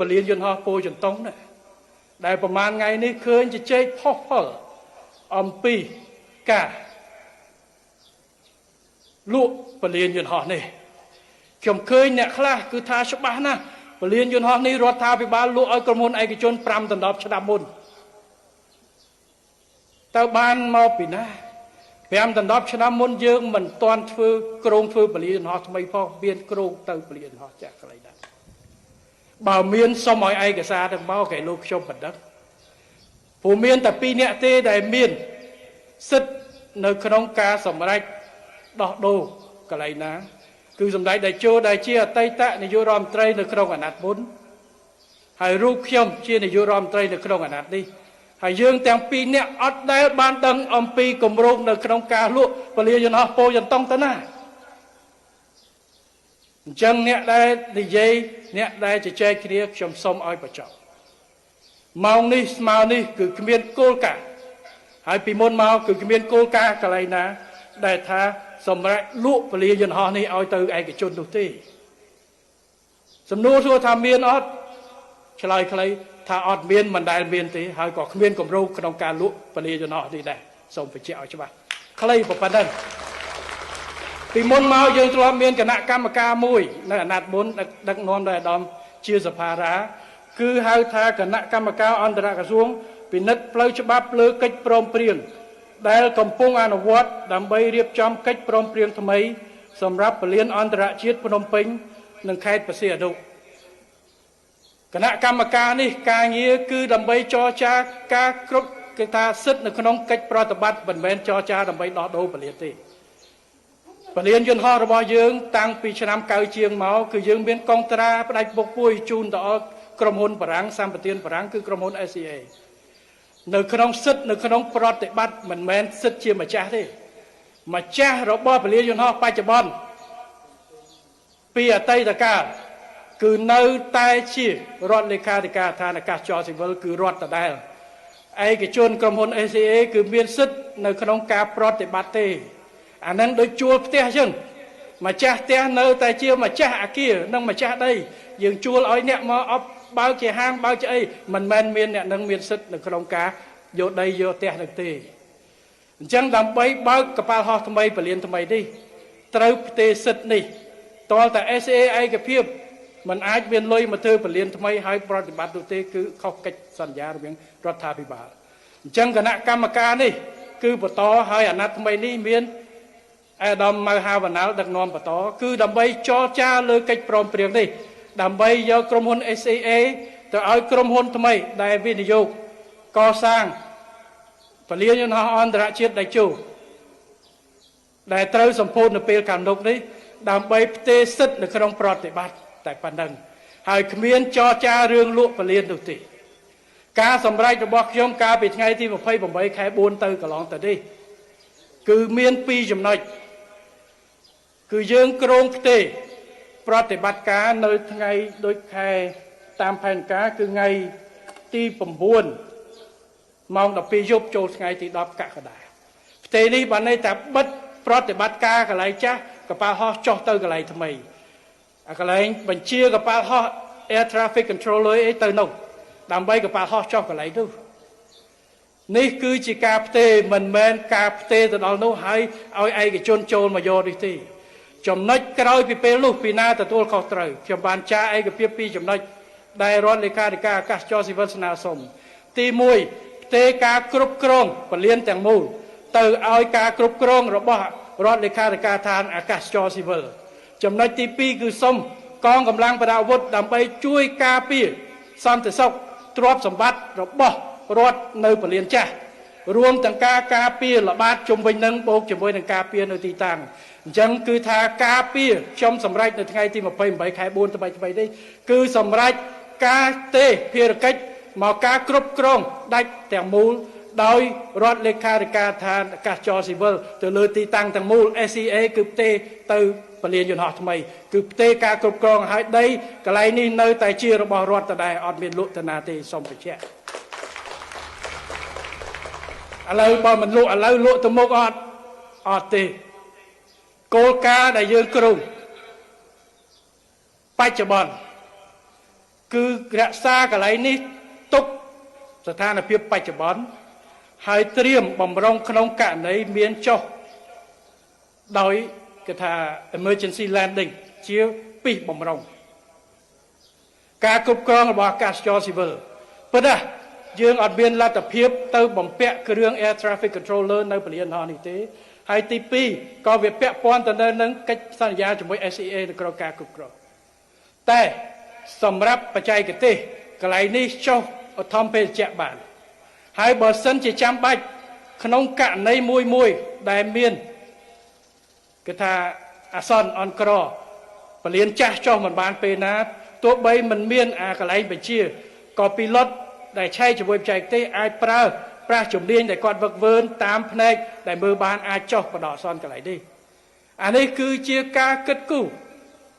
ปลีนยนต์ฮอโปจนต้องนะได้ประมาณไงนี่เคยจะเจ๊พ่อพ่ออมปีกาลูกปลีนยนต์ฮอนี่ខ្ញុំឃើញអ្នកខ្លះគឺថាច្បាស់ណាស់ពលានយន្តហោះនេះរដ្ឋាភិបាលលក់ឲ្យក្រុមហ៊ុនឯកជន5 10 ឆ្នាំមុនតើបានមកពីណា5 10 ឆ្នាំមុនយើងមិនទាន់ធ្វើក្រងធ្វើពលានយន្តហោះថ្មីផងមានក្រងទៅពលានយន្តហោះចាក់កន្លែងណាបើមានសុំឲ្យឯកសារទាំងមកគេលោកខ្ញុំបណ្ដឹងព្រោះមានតែ2នាក់ទេដែលមានសិទ្ធិនៅក្នុងការសម្រេចដោះដូរកន្លែងណាគឺសម្ដេចតេជោដែលជាអតីតនាយករដ្ឋមន្ត្រីនៅក្នុងអាណត្តិមុនហើយរូបខ្ញុំជានាយករដ្ឋមន្ត្រីនៅក្នុងអាណត្តិនេះហើយយើងទាំង2នាក់អត់ដែលបានដឹងអំពីគម្រោងនៅក្នុងការលក់ពលានយន្តហោះពោធិ៍យន្តទៅណាអញ្ចឹងអ្នកដែលនិយាយអ្នកដែលជជែកគ្នាខ្ញុំសូមឲ្យបញ្ចប់ម៉ោងនេះស្មើនេះគឺគ្មានគោលការណ៍ហើយពីមុនមកគឺគ្មានគោលការណ៍កន្លែងណាដែលថាសម្រាប់លក់ពលានយន្តហោះនេះឲ្យទៅឯកជននោះទេសំណួរសួរថាមានអត់ឆ្លើយខ្លីថាអត់មានមិនដែលមានទេហើយក៏គ្មានគម្រោងក្នុងការលក់ពលានយន្តហោះនេះដែរសូមបញ្ជាក់ឲ្យច្បាស់ខ្លីប៉ុណ្ណឹងពីមុនមកយើងធ្លាប់មានគណៈកម្មការមួយនៅអាណត្តិមុនដឹកនាំដោយអាដាមជាសភារាគឺហៅថាគណៈកម្មការអន្តរក្រសួងពិនិត្យផ្លូវច្បាប់លើកិច្ចព្រមព្រៀងដែលកំពុងអនុវត្តដើម្បីរៀបចំកិច្ចព្រមព្រៀងថ្មីសម្រាប់ពលានអន្តរជាតិភ្នំពេញនិងខេត្តបរសៀនអនុគណៈកម្មការនេះការងារគឺដើម្បីចរចាការគ្រប់គេថាសិទ្ធិនៅក្នុងកិច្ចប្រតិបត្តិមិនមែនចរចាដើម្បីដោះដូរពលានទេពលានយន្តហោះរបស់យើងតាំងពីឆ្នាំ90ជាងមកគឺយើងមានកងត្រាផ្ដាច់ពុកពួយជូនទៅអស់ក្រុមហ៊ុនបារាំងសម្បទានបារាំងគឺក្រុមហ៊ុន SCA នៅក្នុងសិទ្ធិនៅក្នុងប្រតិបត្តិមិនមែនសិទ្ធិជាម្ចាស់ទេម្ចាស់របស់ពលានយន្តហោះបច្ចុប្បន្នពីអតីតកាលគឺនៅតែជារដ្ឋលេខាធិការដ្ឋានអាកាសចរស៊ីវិលគឺរដ្ឋដដែលឯកជនក្រុមហ៊ុន SCA គឺមានសិទ្ធិនៅក្នុងការប្រតិបត្តិទេអានឹងដូចជួលផ្ទះអញ្ចឹងម្ចាស់ផ្ទះនៅតែជាម្ចាស់អគារនិងម្ចាស់ដីយើងជួលឲ្យអ្នកមកអបបើកជាហាងបើកជាអីមិនមែនមានអ្នកនឹងមានសិទ្ធិនៅក្នុងការយកដីយកផ្ទះនឹងទេអញ្ចឹងដើម្បីបើកកប៉ាល់ហោះថ្មីពលានថ្មីនេះត្រូវផ្ទេរសិទ្ធិនេះតលតែ SCA ឯកភាពมันអាចមានលុយមកធ្វើពលានថ្មីឲ្យប្រតិបត្តិនោះទេគឺខុសកិច្ចសន្យារវាងរដ្ឋាភិបាលអញ្ចឹងគណៈកម្មការនេះគឺបន្តឲ្យអាណត្តិថ្មីនេះមានអាដាមម៉ៅហាវណ្ណាល់ដឹកនាំបន្តគឺដើម្បីចរចាលើកិច្ចព្រមព្រៀងនេះដើម្បីយកក្រុមហ៊ុន SCA ទៅឲ្យក្រុមហ៊ុនថ្មីដែលវិនិយោគកសាងពលានយន្តហោះអន្តរជាតិដៃជោដែលត្រូវសម្ពោធនៅពេលខាងមុខនេះដើម្បីផ្ទេរសិទ្ធិនៅក្នុងប្រតិបត្តិតែប៉ុណ្ណឹងហើយគ្មានចរចារឿងលក់ពលាននោះទេការសម្រេចរបស់ខ្ញុំកាលពីថ្ងៃទី28ខែ4ទៅកន្លងទៅនេះគឺមាន2ចំណុចគឺយើងគ្រោងផ្ទេរប្រតិបត្តិការនៅថ្ងៃដូចខែតាមផែនការគឺថ្ងៃទី9ម៉ោង12យប់ចូលថ្ងៃទី10កក្កដាផ្ទេរនេះបានន័យថាបិទប្រតិបត្តិការកន្លែងចាស់កប៉ាល់ហោះចុះទៅកន្លែងថ្មីអាកន្លែងបញ្ជាកប៉ាល់ហោះ Air Traffic Controller អីទៅនោះដើម្បីកប៉ាល់ហោះចុះកន្លែងនោះនេះគឺជាការផ្ទេរមិនមែនការផ្ទេរទៅដល់នោះហើយឲ្យឯកជនចូលមកយកនេះទេចំណុចក្រោយពីពេលនោះពីណាទទួលខុសត្រូវខ្ញុំបានចារឯកភាព2ចំណុចដែលរដ្ឋលេខាធិការអាកាសចរស៊ីវិលស្នើសុំទី1ផ្ទេរការគ្រប់គ្រងពលានទាំងមូលទៅឲ្យការគ្រប់គ្រងរបស់រដ្ឋលេខាធិការដ្ឋានអាកាសចរស៊ីវិលចំណុចទី2គឺសុំកងកម្លាំងប្រដាប់អាវុធដើម្បីជួយការពារសន្តិសុខទ្រព្យសម្បត្តិរបស់រដ្ឋនៅពលានចាស់រួមទាំងការពារល្បាតជុំវិញនឹងបូកជាមួយនឹងការពារនៅទីតាំងអញ្ចឹងគឺថាការពារខ្ញុំសម្រេចនៅថ្ងៃទី28ខែ4ថ្មីនេះគឺសម្រេចការទេភារកិច្ចមកការគ្រប់គ្រងដាច់ទាំងមូលដោយរដ្ឋលេខាធិការដ្ឋានអាកាសចរស៊ីវិលទៅលើទីតាំងទាំងមូល SCA គឺផ្ទេរទៅពលានយន្តហោះថ្មីគឺផ្ទេរការគ្រប់គ្រងឲ្យដីកន្លែងនេះនៅតែជារបស់រដ្ឋដដែលអត់មានលក់ទៅណាទេសូមបញ្ជាក់ឥឡូវបើមិនលក់ឥឡូវលក់ទៅមុខអត់ទេគោលការណ៍ដែលយើងគ្រោងបច្ចុប្បន្ន គឺរក្សាកន្លែងនេះទុកស្ថានភាពបច្ចុប្បន្នហើយត្រៀមបំរុងក្នុងករណីមានចុះដោយគេថា emergency landing ជាពីបំរុងការគ្រប់គ្រងរបស់អាកាសចរស៊ីវិលប៉ុន្តែយើងអត់មានលទ្ធភាពទៅបំពាក់គ្រឿង air traffic controller នៅពលានហោះនេះទេហើយទី2ក៏វាពាក់ព័ន្ធទៅនឹងកិច្ចសន្យាជាមួយ SCA នៅក្នុងការគ្រប់គ្រងតែសម្រាប់បច្ចេកទេសកន្លែងនេះចុះឧទ្ធម្ភាគចក្របានហើយបើសិនជាចាំបាច់ក្នុងករណីមួយដែលមានគេថាអាសន្នអន់ក្រពលានចាស់ចុះមិនបានពេលណាទោះបីមិនមានអាកន្លែងបញ្ជាក៏ពីលុតដែលឆែកជាមួយបច្ចេកទេសអាចប្រើប្រាស់ជំនាញដែលគាត់វឹកវើតាមផ្នែកដែលមើលបានអាចចុះបដិសន្នកន្លែងនេះអានេះគឺជាការគិតគូរ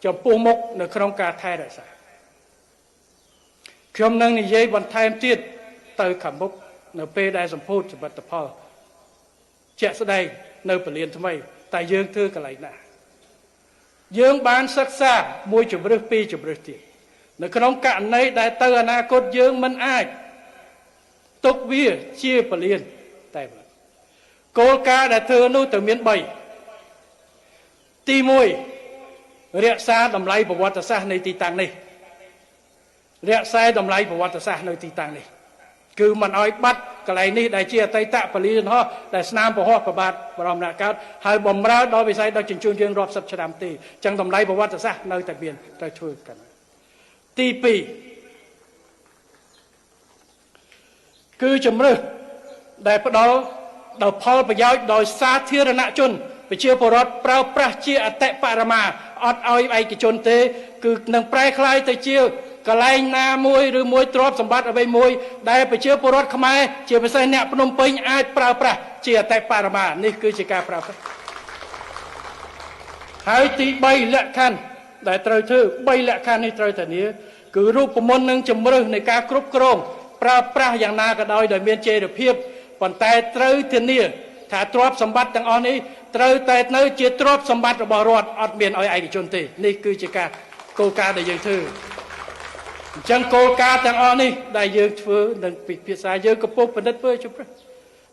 ចំពោះមុខនៅក្នុងការថែរក្សាខ្ញុំនឹងនិយាយបន្ថែមទៀតទៅខាងមុខនៅពេលដែលសម្ពោធសមិទ្ធផលជាក់ស្ដែងនៅពលានថ្មីតែយើងធ្វើកន្លែងណាយើងបានសិក្សាមួយជំរើសពីរជំរើសទៀតនៅក្នុងករណីដែលទៅអនាគតយើងមិនអាចទុកវាជាពលានតែគោលការណ៍ដែលធ្វើនោះទៅមាន3ទី1រក្សាតម្លៃប្រវត្តិសាស្ត្រនៃទីតាំងនេះរក្សាតម្លៃប្រវត្តិសាស្ត្រនៅទីតាំងនេះគឺមិនអោយបាត់កន្លែងនេះដែលជាអតីតពលានហោះដែលស្នាមពហុប្របាទបរមនាការហើយបំរើដល់វិស័យដឹកជញ្ជូនយើងរាប់សិបឆ្នាំទេអញ្ចឹងតម្លៃប្រវត្តិសាស្ត្រនៅតែមានត្រូវធ្វើกันទី2គឺជំរើសដែលផ្ដល់ដល់ផលប្រយោជន៍ដោយសាធារណជនប្រជាពលរដ្ឋប្រើប្រាស់ជាអតិបរមាអត់ឲ្យឯកជនទេគឺនឹងប្រែក្លាយទៅជាកន្លែងណាមួយឬមួយទ្រព្យសម្បត្តិអ្វីមួយដែលប្រជាពលរដ្ឋខ្មែរជាពិសេសអ្នកភ្នំពេញអាចប្រើប្រាស់ជាអតិបរមានេះគឺជាការប្រើប្រាស់ហើយទី3លក្ខខណ្ឌដែលត្រូវធ្វើ3លក្ខខណ្ឌនេះត្រូវធានាគឺរូបមន្តនិងជំរើសនៃការគ្រប់គ្រងប្រើប្រាស់យ៉ាងណាក៏ដោយមានចីរភាពប៉ុន្តែត្រូវធានាថាទ្រព្យសម្បត្តិទាំងអស់នេះត្រូវតែនៅជាទ្រព្យសម្បត្តិរបស់រដ្ឋអត់មានឲ្យឯកជនទេនេះគឺជាការគោលការណ៍ដែលយើងធ្វើអញ្ចឹងគោលការណ៍ទាំងអស់នេះដែលយើងធ្វើនឹងពិភាក្សាយើងកំពុងពិនិត្យធ្វើជម្រើស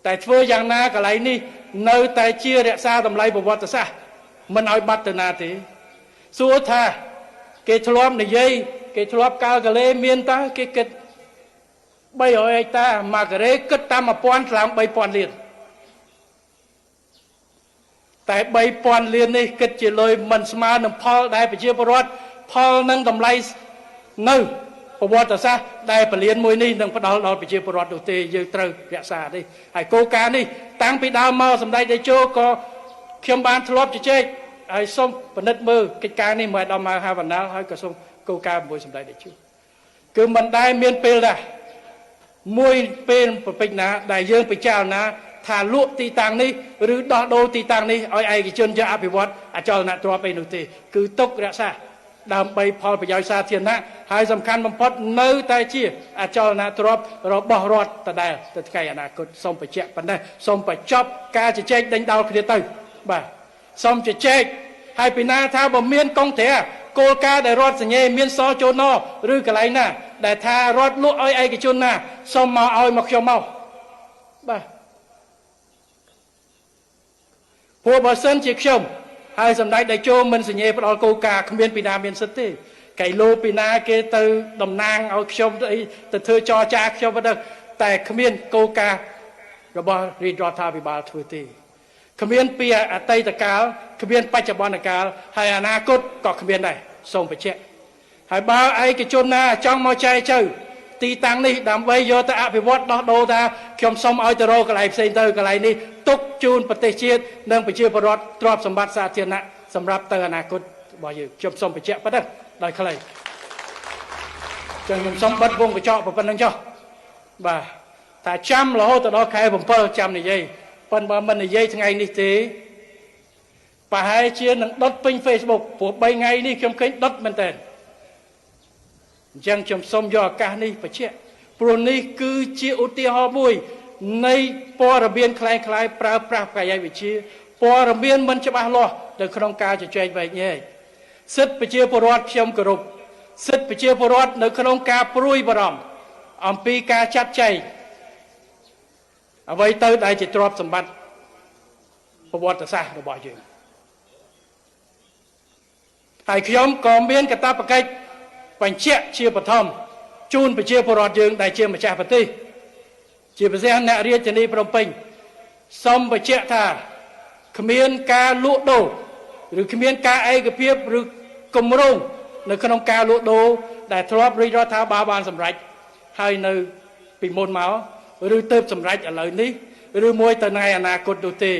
តែធ្វើយ៉ាងណាកន្លែងនេះនៅតែជារក្សាតម្លៃប្រវត្តិសាស្ត្រមិនឲ្យបាត់ទៅណាទេសួរថាគេធ្លាប់និយាយគេធ្លាប់កាលកលេមានតើគេគិត300ហិកតាមួយការ៉េគិតតាម1000ឡើង3000លានតែ3000លាននេះគិតជាលុយមិនស្មើនឹងផលដែលប្រជាពលរដ្ឋផលនឹងតម្លៃនៅប្រវត្តិសាស្ត្រដែលពលានមួយនេះនឹងផ្ដល់ដល់ប្រជាពលរដ្ឋនោះទេយើងត្រូវរក្សានេះហើយគោលការណ៍នេះតាំងពីដើមមកសម្ដេចតេជោក៏ខ្ញុំបានធ្លាប់ជជែកហើយសូមពិនិត្យមើលកិច្ចការនេះមកដល់មកហាវណ្ណាហើយក៏សូមគោលការណ៍មួយសម្ដេចតេជោគឺមិនដែលមានពេលដែរមួយពេលប្រពេចណាដែលយើងពិចារណាថាលក់ទីតាំងនេះឬដោះដូរទីតាំងនេះឲ្យឯកជនយកអភិវឌ្ឍអចលនទ្រព្យអីនោះទេគឺទុករក្សាដើម្បីផលប្រយោជន៍សាធារណៈហើយសំខាន់បំផុតនៅតែជាអចលនទ្រព្យរបស់រដ្ឋដដែលទៅថ្ងៃអនាគតសូមបញ្ជាក់ប៉ុណ្ណេះសូមបញ្ចប់ការជជែកដេញដោលគ្នាទៅបាទសូមជជែកហើយពីណាថាបើមានកងត្រាគោលការណ៍ដែលរដ្ឋសញ្ញេមានសចូលណឬកន្លែងណាដែលថារដ្ឋលក់ឲ្យឯកជនណាសូមមកឲ្យមកខ្ញុំមកបាទព្រោះបើសិនជាខ្ញុំហើយសម្ដេចតេជោមិនសញ្ញេផ្ដល់គោលការណ៍គ្មានពីណាមានសិទ្ធិទេកៃឡូពីណាគេទៅតំណាងឲ្យខ្ញុំទៅធ្វើចរចាខ្ញុំទៅតែគ្មានគោលការណ៍របស់រាជរដ្ឋាភិបាលធ្វើទេគ្មានពីអតីតកាលគ្មានបច្ចុប្បន្នកាលហើយអនាគតក៏គ្មានដែរសូមបញ្ជាក់ហើយបើឯកជនណាចង់មកចែកចៅទីតាំងនេះដើម្បីយកទៅអភិវឌ្ឍដោះដូរថាខ្ញុំសូមឲ្យទៅរកកន្លែងផ្សេងទៅកន្លែងនេះទុកជូនប្រទេសជាតិនិងប្រជាពលរដ្ឋទ្រព្យសម្បត្តិសាធារណៈសម្រាប់ទៅអនាគតរបស់យើងខ្ញុំសូមបញ្ជាក់ប៉ុណ្ណឹងដោយខ្លីចឹងខ្ញុំសូមបិទវងកញ្ចក់ប៉ុណ្ណឹងចុះបាទថាចាំរហូតដល់ខែ7ចាំនិយាយប៉ុន្តែបើមិននិយាយថ្ងៃនេះទេប្រហែលជានឹងដុតពេញ Facebook ព្រោះ3ថ្ងៃនេះខ្ញុំឃើញដុតមែនតើអញ្ចឹងខ្ញុំសូមយកឱកាសនេះបញ្ជាក់ព្រោះនេះគឺជាឧទាហរណ៍មួយនៃព័ត៌មានคล้ายៗប្រើប្រាស់បច្ចេកវិទ្យាព័ត៌មានមិនច្បាស់លាស់នៅក្នុងការជជែកវែកញែកសិទ្ធិប្រជាពលរដ្ឋខ្ញុំគោរព សិទ្ធិប្រជាពលរដ្ឋនៅក្នុងការព្រួយបារម្ភអំពីការចាត់ចែងអ្វីទៅដែលជាទ្រព្យសម្បត្តិប្រវត្តិសាស្ត្ររបស់យើងហើយខ្ញុំក៏មានកាតព្វកិច្ចបញ្ជាក់ជាបឋមជូនប្រជាពលរដ្ឋយើងដែលជាម្ចាស់ប្រទេសជាពិសេសអ្នករាជធានីភ្នំពេញសូមបញ្ជាក់ថាគ្មានការលក់ដូរឬគ្មានការឯកភាពឬគម្រោងនៅក្នុងការលក់ដូរដែលធ្លាប់រាជរដ្ឋាភិបាលបានសម្រេចហើយនៅពីមុនមកឬទៅសម្រេចឥឡូវនេះឬមួយទៅថ្ងៃអនាគតនោះទេ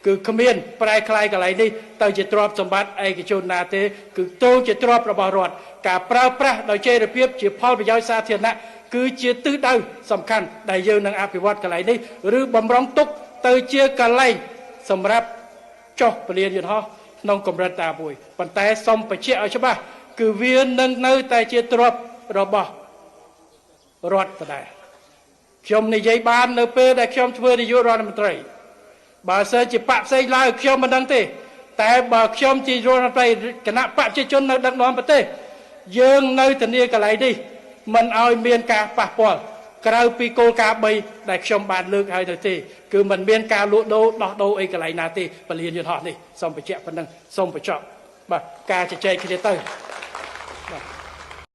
គឺគ្មានប្រែក្លាយកន្លែងនេះទៅជាទ្រព្យសម្បត្តិឯកជនណាទេគឺទៅជាទ្រព្យរបស់រដ្ឋការប្រើប្រាស់ដោយចីរភាពជាផលប្រយោជន៍សាធារណៈគឺជាទិសដៅសំខាន់ដែលយើងនឹងអភិវឌ្ឍកន្លែងនេះឬបំរុងទុកទៅជាកន្លែងសម្រាប់ចុះពលានយន្តហោះក្នុងកម្រិតតាមួយប៉ុន្តែសូមបញ្ជាក់ឲ្យច្បាស់គឺវានឹងនៅតែជាទ្រព្យរបស់រដ្ឋដដែលខ្ញុំនិយាយបាននៅពេលដែលខ្ញុំធ្វើនាយករដ្ឋមន្ត្រីបើសិនជាបកផ្សេងឡើយខ្ញុំមិនដឹងទេតែបើខ្ញុំជារដ្ឋមន្ត្រីគណៈបកប្រជាជននៅដឹកនាំប្រទេសយើងនៅធានាកន្លែងនេះមិនឲ្យមានការប៉ះពាល់ក្រៅពីគោលការណ៍3ដែលខ្ញុំបានលើកហើយទៅទេគឺមិនមានការលក់ដូរដោះដូរអីកន្លែងណាទេពលានយន្តហោះនេះសូមបញ្ជាក់ប៉ុណ្ណឹងសូមបញ្ចប់បាទការជជែកគ្នាទៅ